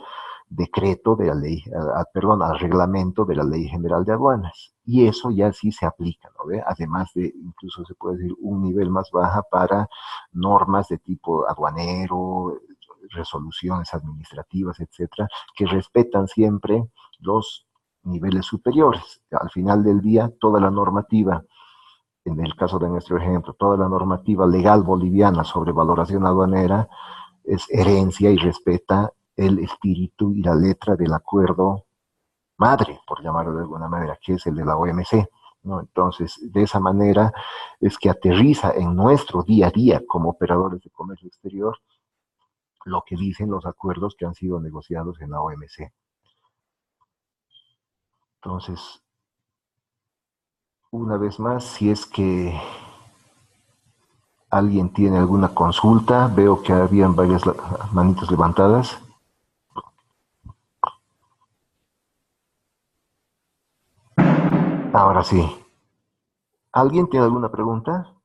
decreto de la ley, al reglamento de la Ley General de Aduanas. Y eso ya sí se aplica, ¿no ve? Además de, incluso se puede decir, un nivel más baja para normas de tipo aduanero, resoluciones administrativas, etcétera, que respetan siempre los niveles superiores. Al final del día, toda la normativa, en el caso de nuestro ejemplo, toda la normativa legal boliviana sobre valoración aduanera es herencia y respeta el espíritu y la letra del acuerdo madre, por llamarlo de alguna manera, que es el de la OMC, ¿no? Entonces, de esa manera es que aterriza en nuestro día a día como operadores de comercio exterior lo que dicen los acuerdos que han sido negociados en la OMC. Entonces, una vez más, si es que alguien tiene alguna consulta, veo que habían varias manitas levantadas. Ahora sí. ¿Alguien tiene alguna pregunta?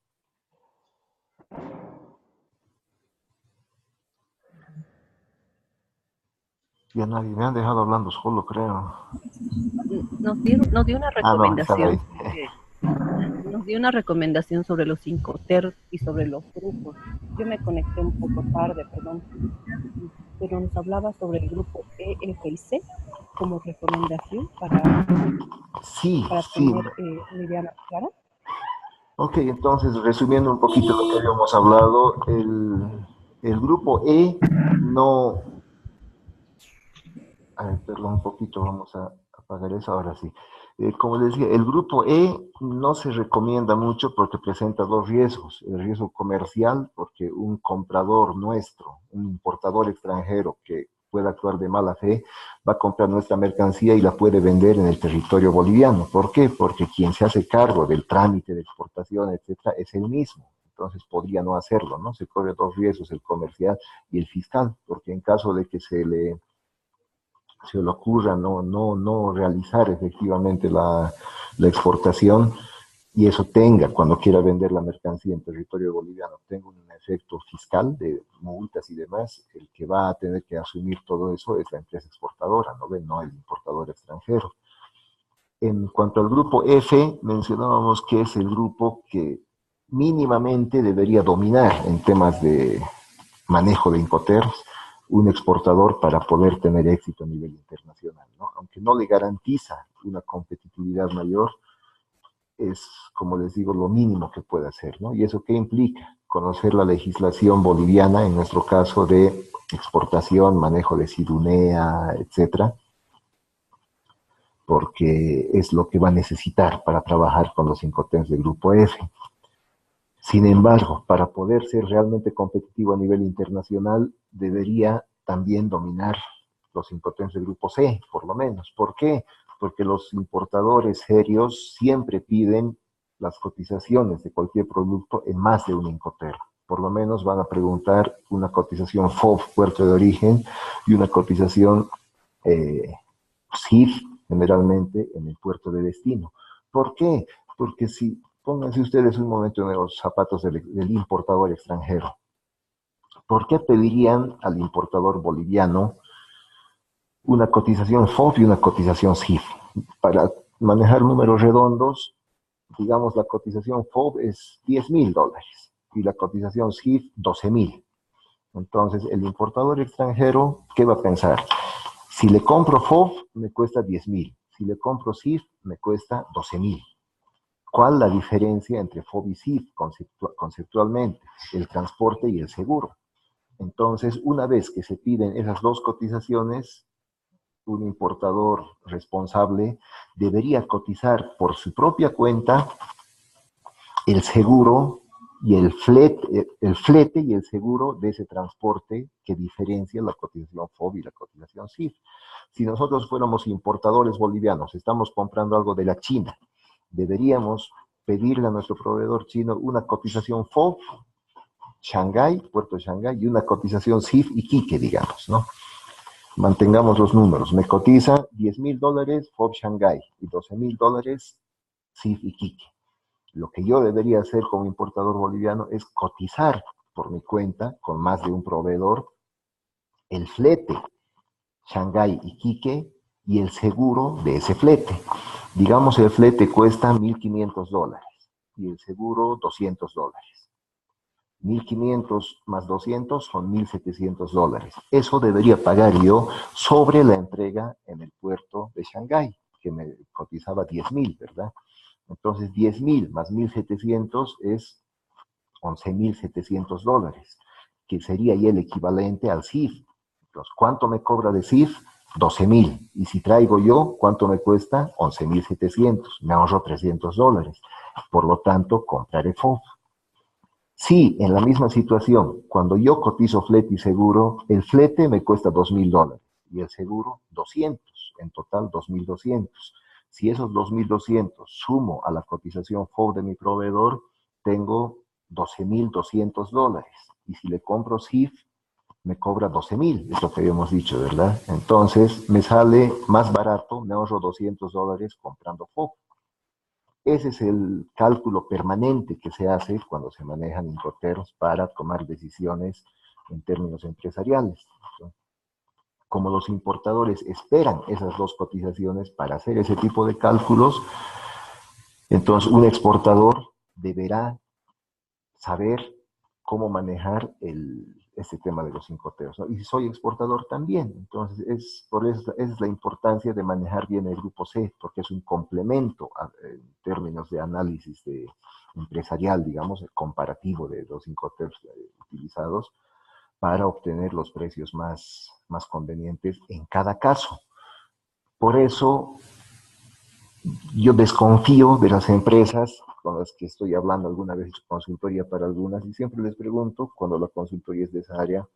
Ya nadie, me han dejado hablando solo, creo. Nos dio una No, están ahí. recomendación. Nos dio una recomendación sobre los Incoterms y sobre los grupos. Yo me conecté un poco tarde, perdón, pero nos hablaba sobre el grupo E, F y C como recomendación Sí, para sí. tener una idea más clara. Ok, entonces, resumiendo un poquito lo que habíamos hablado, el grupo E no... perdón un poquito, vamos a apagar eso, ahora sí. Como les decía, el grupo E no se recomienda mucho porque presenta dos riesgos. El riesgo comercial, porque un comprador nuestro, un importador extranjero que pueda actuar de mala fe, va a comprar nuestra mercancía y la puede vender en el territorio boliviano. ¿Por qué? Porque quien se hace cargo del trámite de exportación, etcétera, es el mismo. Entonces podría no hacerlo, ¿no? Se corre dos riesgos, el comercial y el fiscal, porque en caso de que se le ocurra no realizar efectivamente la exportación y eso tenga, cuando quiera vender la mercancía en territorio boliviano, tenga un efecto fiscal de multas y demás, el que va a tener que asumir todo eso es la empresa exportadora, no el importador extranjero. En cuanto al grupo F, mencionábamos que es el grupo que mínimamente debería dominar en temas de manejo de Incoterms un exportador para poder tener éxito a nivel internacional, ¿no? Aunque no le garantiza una competitividad mayor, es, como les digo, lo mínimo que puede hacer, ¿no? ¿Y eso qué implica? Conocer la legislación boliviana, en nuestro caso de exportación, manejo de sidunea, etcétera, porque es lo que va a necesitar para trabajar con los Incoterms del grupo F. Sin embargo, para poder ser realmente competitivo a nivel internacional, debería también dominar los Incoterms del grupo C, por lo menos. ¿Por qué? Porque los importadores serios siempre piden las cotizaciones de cualquier producto en más de un Incoterm. Por lo menos van a preguntar una cotización FOB, puerto de origen, y una cotización SIF, generalmente, en el puerto de destino. ¿Por qué? Porque si, pónganse ustedes un momento en los zapatos del importador extranjero. ¿Por qué pedirían al importador boliviano una cotización FOB y una cotización SIF? Para manejar números redondos, digamos, la cotización FOB es $10.000 y la cotización SIF 12.000. Entonces, el importador extranjero, ¿qué va a pensar? Si le compro FOB, me cuesta 10.000. Si le compro SIF, me cuesta 12.000. ¿Cuál la diferencia entre FOB y SIF conceptualmente? El transporte y el seguro. Entonces, una vez que se piden esas dos cotizaciones, un importador responsable debería cotizar por su propia cuenta el seguro y el flete y el seguro de ese transporte que diferencia la cotización FOB y la cotización SIF. Si nosotros fuéramos importadores bolivianos, estamos comprando algo de la China, deberíamos pedirle a nuestro proveedor chino una cotización FOB, Shanghái, puerto de Shanghái, y una cotización SIF Iquique, digamos, ¿no? Mantengamos los números. Me cotiza $10.000 FOB Shanghái y $12.000 SIF Iquique. Lo que yo debería hacer como importador boliviano es cotizar por mi cuenta, con más de un proveedor, el flete Shanghái Iquique y el seguro de ese flete. Digamos, el flete cuesta $1.500 y el seguro $200. 1.500 más 200 son $1.700. Eso debería pagar yo sobre la entrega en el puerto de Shanghái, que me cotizaba 10.000, ¿verdad? Entonces 10.000 más 1.700 es $11.700, que sería ya el equivalente al CIF. Entonces, ¿cuánto me cobra de CIF? 12.000. Y si traigo yo, ¿cuánto me cuesta? 11.700. Me ahorro $300. Por lo tanto, compraré FOB. Sí, en la misma situación, cuando yo cotizo flete y seguro, el flete me cuesta $2.000 y el seguro 200, en total 2.200. Si esos 2.200 sumo a la cotización FOB de mi proveedor, tengo $12.200. Y si le compro SIF, me cobra 12.000, es lo que habíamos dicho, ¿verdad? Entonces, me sale más barato, me ahorro $200 comprando FOB. Ese es el cálculo permanente que se hace cuando se manejan Incoterms para tomar decisiones en términos empresariales. Como los importadores esperan esas dos cotizaciones para hacer ese tipo de cálculos, entonces un exportador deberá saber cómo manejar este tema de los Incoterms, ¿no? Y si soy exportador también, entonces por eso es la importancia de manejar bien el grupo C, porque es un complemento en términos de análisis empresarial, digamos, el comparativo de los Incoterms utilizados para obtener los precios más convenientes en cada caso. Por eso yo desconfío de las empresas con las que estoy hablando alguna vez, consultoría para algunas, y siempre les pregunto, cuando la consultoría es de esa área,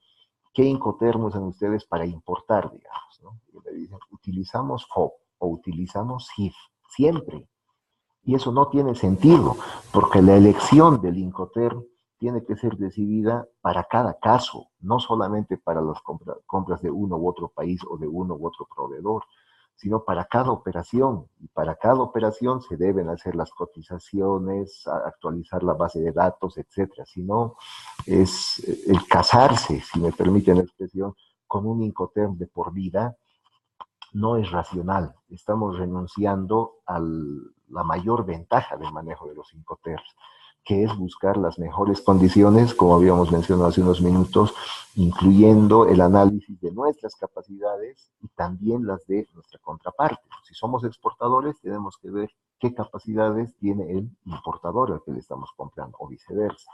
¿qué Incoterm usan ustedes para importar, digamos, ¿no? Y me dicen, utilizamos FOB o utilizamos SIF, siempre. Y eso no tiene sentido, porque la elección del Incoterm tiene que ser decidida para cada caso, no solamente para las compras de uno u otro país o de uno u otro proveedor, sino para cada operación. Y para cada operación se deben hacer las cotizaciones, actualizar la base de datos, etcétera. Si no, es el casarse, si me permiten la expresión, con un Incoterm de por vida, no es racional. Estamos renunciando a la mayor ventaja del manejo de los Incoterms, que es buscar las mejores condiciones, como habíamos mencionado hace unos minutos, incluyendo el análisis de nuestras capacidades y también las de nuestra contraparte. Si somos exportadores, tenemos que ver qué capacidades tiene el importador al que le estamos comprando, o viceversa.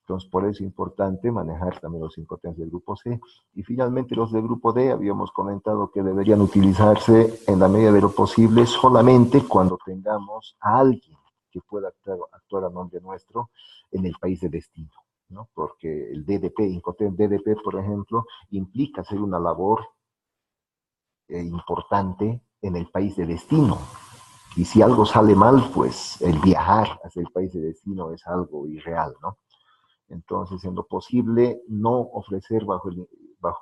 Entonces, por eso es importante manejar también los Incoterms del grupo C. Y finalmente los del grupo D, habíamos comentado que deberían utilizarse en la medida de lo posible solamente cuando tengamos a alguien que pueda actuar a nombre nuestro en el país de destino, ¿no? Porque el DDP, Incoterm DDP, por ejemplo, implica hacer una labor importante en el país de destino. Y si algo sale mal, pues el viajar hacia el país de destino es algo irreal, ¿no? Entonces, en lo posible, no ofrecer bajo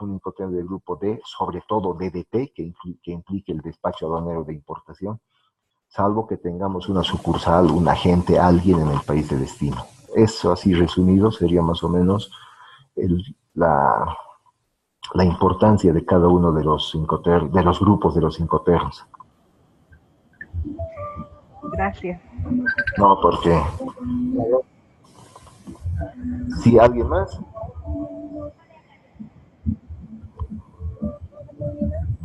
un Incoterms del grupo D, sobre todo DDT, que implique el despacho aduanero de importación, salvo que tengamos una sucursal, un agente, alguien en el país de destino. Eso, así resumido, sería más o menos la importancia de cada uno de los grupos de los Incoterms. Gracias. No, porque... ¿Sí, alguien más?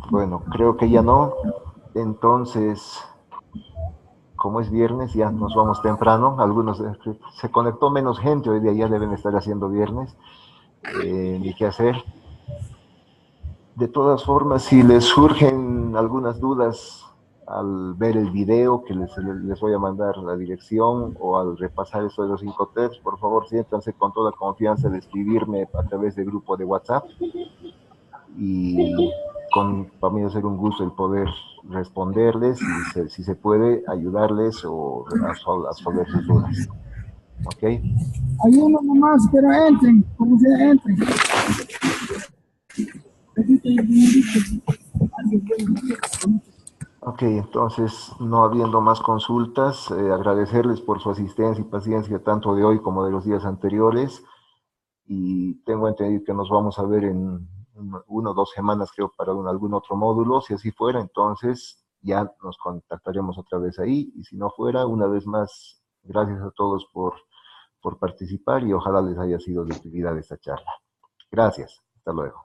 Bueno, creo que ya no. Entonces, como es viernes, ya nos vamos temprano. Algunos se conectó menos gente hoy día, ya deben estar haciendo viernes. Ni qué hacer. De todas formas, si les surgen algunas dudas al ver el video, que les voy a mandar la dirección, o al repasar esto de los Incoterms, por favor, siéntanse con toda confianza de escribirme a través del grupo de WhatsApp. Y para mí va a ser un gusto el poder responderles y si se puede ayudarles o resolver sus dudas. ¿Ok? Hay uno nomás, pero entren, como se entren. Ok, entonces, no habiendo más consultas, agradecerles por su asistencia y paciencia tanto de hoy como de los días anteriores, y tengo entendido que nos vamos a ver en 1 o 2 semanas, creo, para algún otro módulo. Si así fuera, entonces ya nos contactaremos otra vez ahí, y si no fuera, una vez más, gracias a todos por participar y ojalá les haya sido de utilidad esta charla. Gracias, hasta luego.